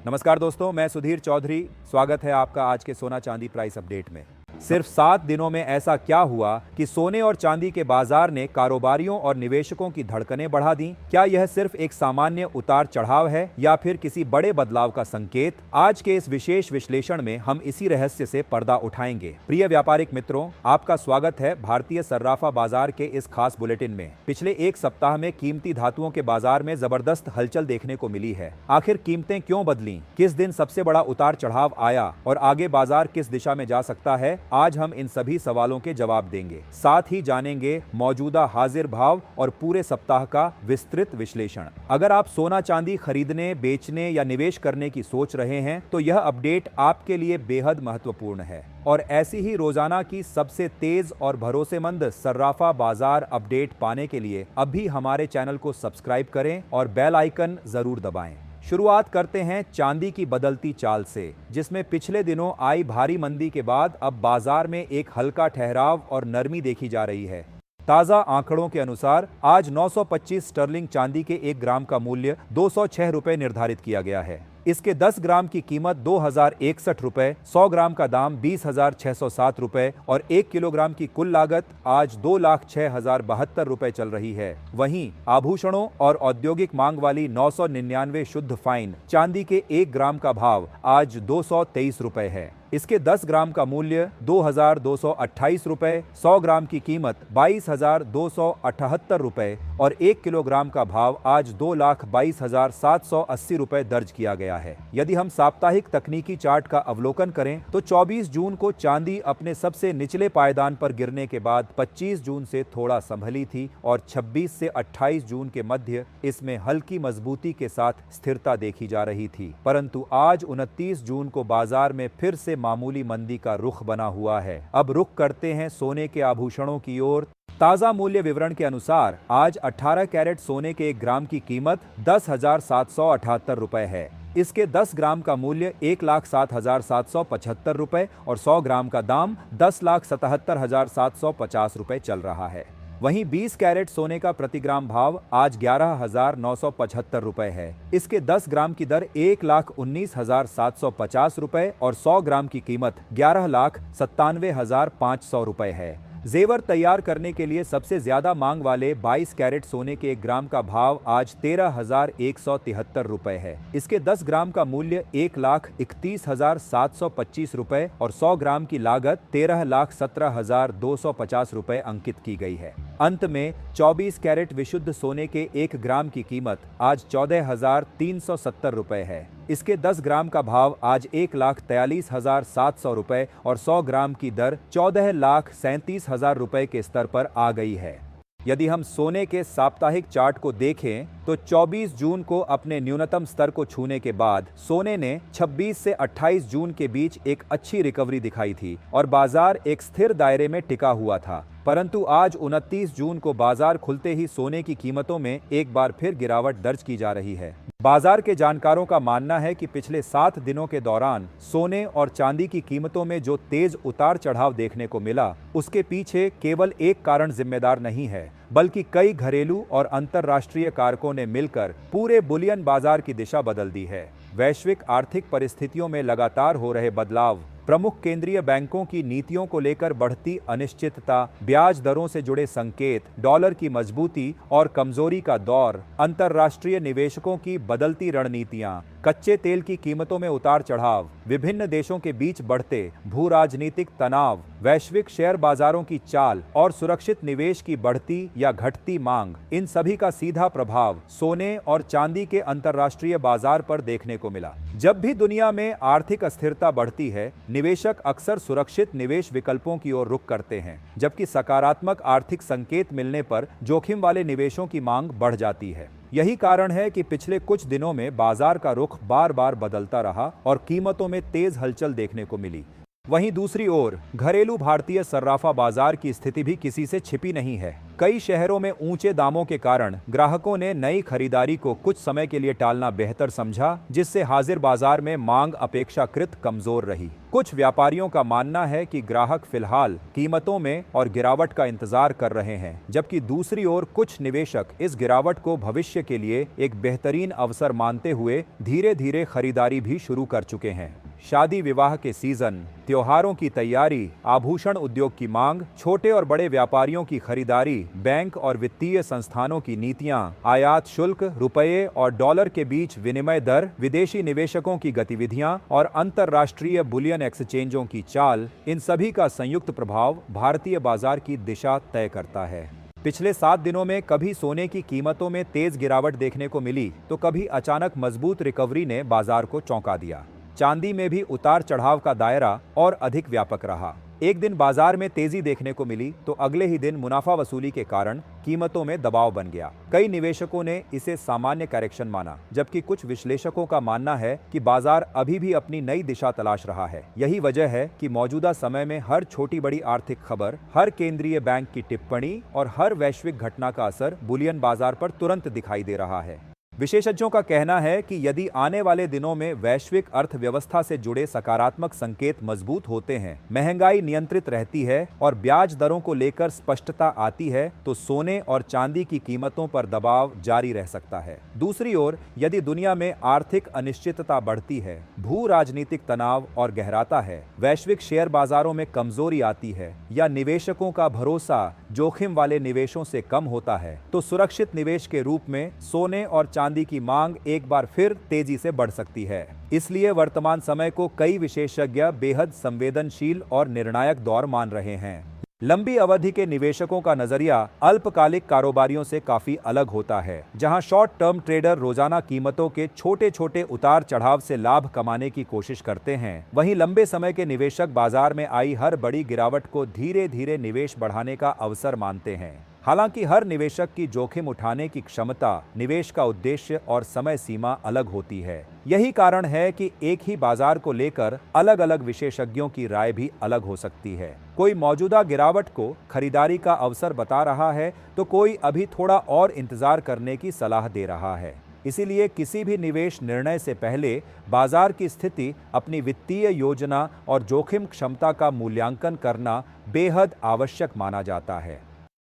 नमस्कार दोस्तों, मैं सुधीर चौधरी। स्वागत है आपका आज के सोना चांदी प्राइस अपडेट में। सिर्फ 7 दिनों में ऐसा क्या हुआ कि सोने और चांदी के बाजार ने कारोबारियों और निवेशकों की धड़कनें बढ़ा दी? क्या यह सिर्फ एक सामान्य उतार चढ़ाव है या फिर किसी बड़े बदलाव का संकेत? आज के इस विशेष विश्लेषण में हम इसी रहस्य से पर्दा उठाएंगे। प्रिय व्यापारिक मित्रों, आपका स्वागत है भारतीय सर्राफा बाजार के इस खास बुलेटिन में। पिछले एक सप्ताह में कीमती धातुओं के बाजार में जबरदस्त हलचल देखने को मिली है। आखिर कीमतें क्यों बदलीं? किस दिन सबसे बड़ा उतार चढ़ाव आया और आगे बाजार किस दिशा में जा सकता है? आज हम इन सभी सवालों के जवाब देंगे। साथ ही जानेंगे मौजूदा हाजिर भाव और पूरे सप्ताह का विस्तृत विश्लेषण। अगर आप सोना चांदी खरीदने, बेचने या निवेश करने की सोच रहे हैं तो यह अपडेट आपके लिए बेहद महत्वपूर्ण है। और ऐसी ही रोजाना की सबसे तेज और भरोसेमंद सर्राफा बाजार अपडेट पाने के लिए अभी हमारे चैनल को सब्सक्राइब करें और बेल आइकन जरूर दबाएं। शुरुआत करते हैं चांदी की बदलती चाल से, जिसमें पिछले दिनों आई भारी मंदी के बाद अब बाजार में एक हल्का ठहराव और नरमी देखी जा रही है। ताजा आंकड़ों के अनुसार आज 925 स्टर्लिंग चांदी के 1 ग्राम का मूल्य 206 रुपए निर्धारित किया गया है। इसके 10 ग्राम की कीमत 2061 रुपए, 100 ग्राम का दाम 20,607 रुपए और 1 किलोग्राम की कुल लागत आज 2,06,072 रुपए चल रही है। वहीं आभूषणों और औद्योगिक मांग वाली 999 शुद्ध फाइन चांदी के 1 ग्राम का भाव आज 223 रुपए है। इसके 10 ग्राम का मूल्य 2,228 रुपए, 100 ग्राम की कीमत 22,278 रुपए और 1 किलोग्राम का भाव आज 2,22,780 रुपए दर्ज किया गया है। यदि हम साप्ताहिक तकनीकी चार्ट का अवलोकन करें तो 24 जून को चांदी अपने सबसे निचले पायदान पर गिरने के बाद 25 जून से थोड़ा संभली थी और 26 से 28 जून के मध्य इसमें हल्की मजबूती के साथ स्थिरता देखी जा रही थी। परंतु आज 29 जून को बाजार में फिर से मामूली मंदी का रुख बना हुआ है। अब रुख करते हैं सोने के आभूषणों की ओर। ताजा मूल्य विवरण के अनुसार आज 18 कैरेट सोने के 1 ग्राम की कीमत 10,778 रुपए है। इसके 10 ग्राम का मूल्य 1,07,775 रुपए और 100 ग्राम का दाम 10,77,750 रुपए चल रहा है। वहीं 20 कैरेट सोने का प्रति ग्राम भाव आज 11,975 रुपए है। इसके 10 ग्राम की दर 1,19,750 रुपए और 100 ग्राम की कीमत 11,97,500 रुपए है। जेवर तैयार करने के लिए सबसे ज्यादा मांग वाले 22 कैरेट सोने के 1 ग्राम का भाव आज 13,173 रुपए है। इसके 10 ग्राम का मूल्य 1,31,725 रुपए और 100 ग्राम की लागत 13,17,250 रुपए अंकित की गई है। अंत में 24 कैरेट विशुद्ध सोने के 1 ग्राम की कीमत आज 14,370 रुपए है। इसके 10 ग्राम का भाव आज 1,43,700 रुपए और 100 ग्राम की दर 14,37,000 रुपए के स्तर पर आ गई है। यदि हम सोने के साप्ताहिक चार्ट को देखें तो 24 जून को अपने न्यूनतम स्तर को छूने के बाद सोने ने 26 से 28 जून के बीच एक अच्छी रिकवरी दिखाई थी और बाजार एक स्थिर दायरे में टिका हुआ था। परंतु आज 29 जून को बाजार खुलते ही सोने की कीमतों में एक बार फिर गिरावट दर्ज की जा रही है। बाजार के जानकारों का मानना है कि पिछले 7 दिनों के दौरान सोने और चांदी की कीमतों में जो तेज उतार चढ़ाव देखने को मिला, उसके पीछे केवल एक कारण जिम्मेदार नहीं है, बल्कि कई घरेलू और अंतर्राष्ट्रीय कारकों ने मिलकर पूरे बुलियन बाजार की दिशा बदल दी है। वैश्विक आर्थिक परिस्थितियों में लगातार हो रहे बदलाव, प्रमुख केंद्रीय बैंकों की नीतियों को लेकर बढ़ती अनिश्चितता, ब्याज दरों से जुड़े संकेत, डॉलर की मजबूती और कमजोरी का दौर, अंतर्राष्ट्रीय निवेशकों की बदलती रणनीतियां, कच्चे तेल की कीमतों में उतार चढ़ाव, विभिन्न देशों के बीच बढ़ते भू राजनीतिक तनाव, वैश्विक शेयर बाजारों की चाल और सुरक्षित निवेश की बढ़ती या घटती मांग, इन सभी का सीधा प्रभाव सोने और चांदी के अंतर्राष्ट्रीय बाजार पर देखने को मिला। जब भी दुनिया में आर्थिक अस्थिरता बढ़ती है, निवेशक अक्सर सुरक्षित निवेश विकल्पों की ओर रुख करते हैं, जबकि सकारात्मक आर्थिक संकेत मिलने पर जोखिम वाले निवेशों की मांग बढ़ जाती है। यही कारण है कि पिछले कुछ दिनों में बाजार का रुख बार बार बदलता रहा और कीमतों में तेज हलचल देखने को मिली। वहीं दूसरी ओर घरेलू भारतीय सर्राफा बाजार की स्थिति भी किसी से छिपी नहीं है। कई शहरों में ऊंचे दामों के कारण ग्राहकों ने नई खरीदारी को कुछ समय के लिए टालना बेहतर समझा, जिससे हाजिर बाजार में मांग अपेक्षाकृत कमजोर रही। कुछ व्यापारियों का मानना है कि ग्राहक फिलहाल कीमतों में और गिरावट का इंतजार कर रहे हैं, जबकि दूसरी ओर कुछ निवेशक इस गिरावट को भविष्य के लिए एक बेहतरीन अवसर मानते हुए धीरे धीरे खरीदारी भी शुरू कर चुके हैं। शादी विवाह के सीजन, त्योहारों की तैयारी, आभूषण उद्योग की मांग, छोटे और बड़े व्यापारियों की खरीदारी, बैंक और वित्तीय संस्थानों की नीतियां, आयात शुल्क, रुपये और डॉलर के बीच विनिमय दर, विदेशी निवेशकों की गतिविधियां और अंतर्राष्ट्रीय बुलियन एक्सचेंजों की चाल, इन सभी का संयुक्त प्रभाव भारतीय बाजार की दिशा तय करता है। पिछले 7 दिनों में कभी सोने की कीमतों में तेज गिरावट देखने को मिली, तो कभी अचानक मजबूत रिकवरी ने बाजार को चौंका दिया। चांदी में भी उतार चढ़ाव का दायरा और अधिक व्यापक रहा। एक दिन बाजार में तेजी देखने को मिली तो अगले ही दिन मुनाफा वसूली के कारण कीमतों में दबाव बन गया। कई निवेशकों ने इसे सामान्य करेक्शन माना, जबकि कुछ विश्लेषकों का मानना है कि बाजार अभी भी अपनी नई दिशा तलाश रहा है। यही वजह है कि मौजूदा समय में हर छोटी बड़ी आर्थिक खबर, हर केंद्रीय बैंक की टिप्पणी और हर वैश्विक घटना का असर बुलियन बाजार पर तुरंत दिखाई दे रहा है। विशेषज्ञों का कहना है कि यदि आने वाले दिनों में वैश्विक अर्थव्यवस्था से जुड़े सकारात्मक संकेत मजबूत होते हैं, महंगाई नियंत्रित रहती है और ब्याज दरों को लेकर स्पष्टता आती है, तो सोने और चांदी की कीमतों पर दबाव जारी रह सकता है। दूसरी ओर, यदि दुनिया में आर्थिक अनिश्चितता बढ़ती है, भू राजनीतिक तनाव और गहराता है, वैश्विक शेयर बाजारों में कमजोरी आती है या निवेशकों का भरोसा जोखिम वाले निवेशों से कम होता है, तो सुरक्षित निवेश के रूप में सोने और चांदी की मांग एक बार फिर तेजी से बढ़ सकती है। इसलिए वर्तमान समय को कई विशेषज्ञ बेहद संवेदनशील और निर्णायक दौर मान रहे हैं। लंबी अवधि के निवेशकों का नजरिया अल्पकालिक कारोबारियों से काफी अलग होता है, जहां शॉर्ट टर्म ट्रेडर रोजाना कीमतों के छोटे छोटे उतार चढ़ाव से लाभ कमाने की कोशिश करते हैं। वहीं लंबे समय के निवेशक बाजार में आई हर बड़ी गिरावट को धीरे धीरे निवेश बढ़ाने का अवसर मानते हैं। हालांकि हर निवेशक की जोखिम उठाने की क्षमता, निवेश का उद्देश्य और समय सीमा अलग होती है। यही कारण है कि एक ही बाजार को लेकर अलग अलग विशेषज्ञों की राय भी अलग हो सकती है। कोई मौजूदा गिरावट को खरीदारी का अवसर बता रहा है, तो कोई अभी थोड़ा और इंतजार करने की सलाह दे रहा है। इसीलिए किसी भी निवेश निर्णय से पहले बाजार की स्थिति, अपनी वित्तीय योजना और जोखिम क्षमता का मूल्यांकन करना बेहद आवश्यक माना जाता है।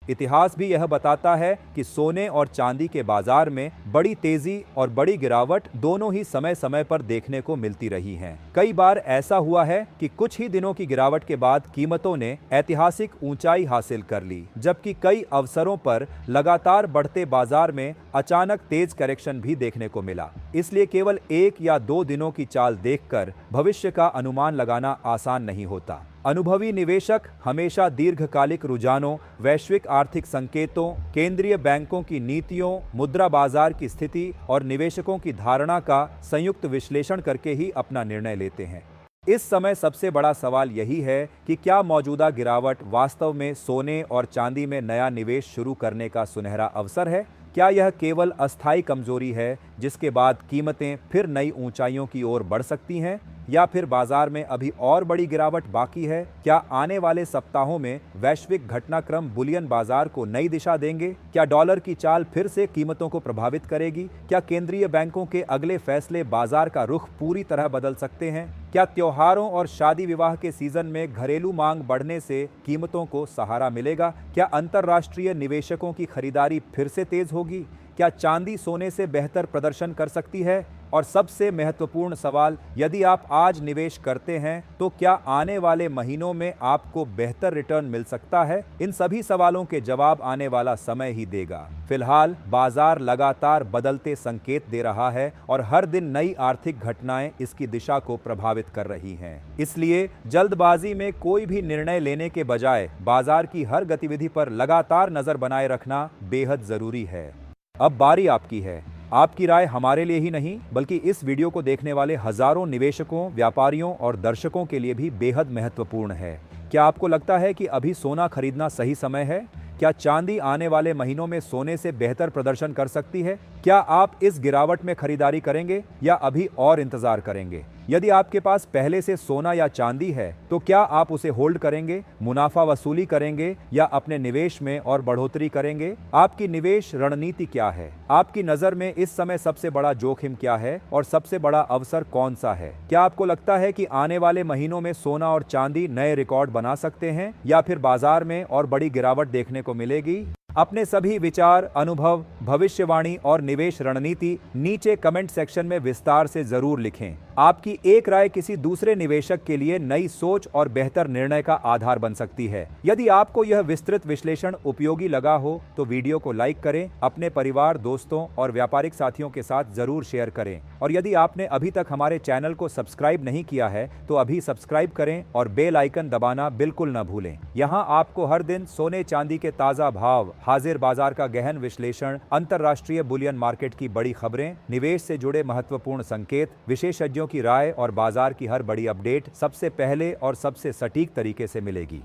इतिहास भी यह बताता है कि सोने और चांदी के बाजार में बड़ी तेजी और बड़ी गिरावट दोनों ही समय समय पर देखने को मिलती रही हैं। कई बार ऐसा हुआ है कि कुछ ही दिनों की गिरावट के बाद कीमतों ने ऐतिहासिक ऊंचाई हासिल कर ली, जबकि कई अवसरों पर लगातार बढ़ते बाजार में अचानक तेज करेक्शन भी देखने को मिला। इसलिए केवल 1 या 2 दिनों की चाल देखकर भविष्य का अनुमान लगाना आसान नहीं होता। अनुभवी निवेशक हमेशा दीर्घकालिक रुझानों, वैश्विक आर्थिक संकेतों, केंद्रीय बैंकों की नीतियों, मुद्रा बाजार की स्थिति और निवेशकों की धारणा का संयुक्त विश्लेषण करके ही अपना निर्णय लेते हैं। इस समय सबसे बड़ा सवाल यही है कि क्या मौजूदा गिरावट वास्तव में सोने और चांदी में नया निवेश शुरू करने का सुनहरा अवसर है? क्या यह केवल अस्थायी कमजोरी है जिसके बाद कीमतें फिर नई ऊंचाइयों की ओर बढ़ सकती हैं, या फिर बाजार में अभी और बड़ी गिरावट बाकी है? क्या आने वाले सप्ताहों में वैश्विक घटनाक्रम बुलियन बाजार को नई दिशा देंगे? क्या डॉलर की चाल फिर से कीमतों को प्रभावित करेगी? क्या केंद्रीय बैंकों के अगले फैसले बाजार का रुख पूरी तरह बदल सकते हैं? क्या त्योहारों और शादी विवाह के सीजन में घरेलू मांग बढ़ने से कीमतों को सहारा मिलेगा? क्या अंतर्राष्ट्रीय निवेशकों की खरीदारी फिर से तेज होगी? क्या चांदी सोने से बेहतर प्रदर्शन कर सकती है? और सबसे महत्वपूर्ण सवाल, यदि आप आज निवेश करते हैं तो क्या आने वाले महीनों में आपको बेहतर रिटर्न मिल सकता है? इन सभी सवालों के जवाब आने वाला समय ही देगा। फिलहाल बाजार लगातार बदलते संकेत दे रहा है और हर दिन नई आर्थिक घटनाएं इसकी दिशा को प्रभावित कर रही हैं। इसलिए जल्दबाजी में कोई भी निर्णय लेने के बजाय बाजार की हर गतिविधि पर लगातार नजर बनाए रखना बेहद जरूरी है। अब बारी आपकी है। आपकी राय हमारे लिए ही नहीं, बल्कि इस वीडियो को देखने वाले हजारों निवेशकों, व्यापारियों और दर्शकों के लिए भी बेहद महत्वपूर्ण है। क्या आपको लगता है कि अभी सोना खरीदना सही समय है? क्या चांदी आने वाले महीनों में सोने से बेहतर प्रदर्शन कर सकती है? क्या आप इस गिरावट में खरीदारी करेंगे या अभी और इंतजार करेंगे? यदि आपके पास पहले से सोना या चांदी है तो क्या आप उसे होल्ड करेंगे, मुनाफा वसूली करेंगे या अपने निवेश में और बढ़ोतरी करेंगे? आपकी निवेश रणनीति क्या है? आपकी नजर में इस समय सबसे बड़ा जोखिम क्या है और सबसे बड़ा अवसर कौन सा है? क्या आपको लगता है कि आने वाले महीनों में सोना और चांदी नए रिकॉर्ड बना सकते हैं या फिर बाजार में और बड़ी गिरावट देखने को मिलेगी? अपने सभी विचार, अनुभव, भविष्यवाणी और निवेश रणनीति नीचे कमेंट सेक्शन में विस्तार से जरूर लिखें। आपकी एक राय किसी दूसरे निवेशक के लिए नई सोच और बेहतर निर्णय का आधार बन सकती है। यदि आपको यह विस्तृत विश्लेषण उपयोगी लगा हो तो वीडियो को लाइक करें, अपने परिवार, दोस्तों और व्यापारिक साथियों के साथ जरूर शेयर करें और यदि आपने अभी तक हमारे चैनल को सब्सक्राइब नहीं किया है तो अभी सब्सक्राइब करें और बेल आइकन दबाना बिल्कुल न भूलें। यहाँ आपको हर दिन सोने चांदी के ताजा भाव, हाजिर बाजार का गहन विश्लेषण, अंतर्राष्ट्रीय बुलियन मार्केट की बड़ी खबरें, निवेश से जुड़े महत्वपूर्ण संकेत, विशेषज्ञों की राय और बाजार की हर बड़ी अपडेट सबसे पहले और सबसे सटीक तरीके से मिलेगी।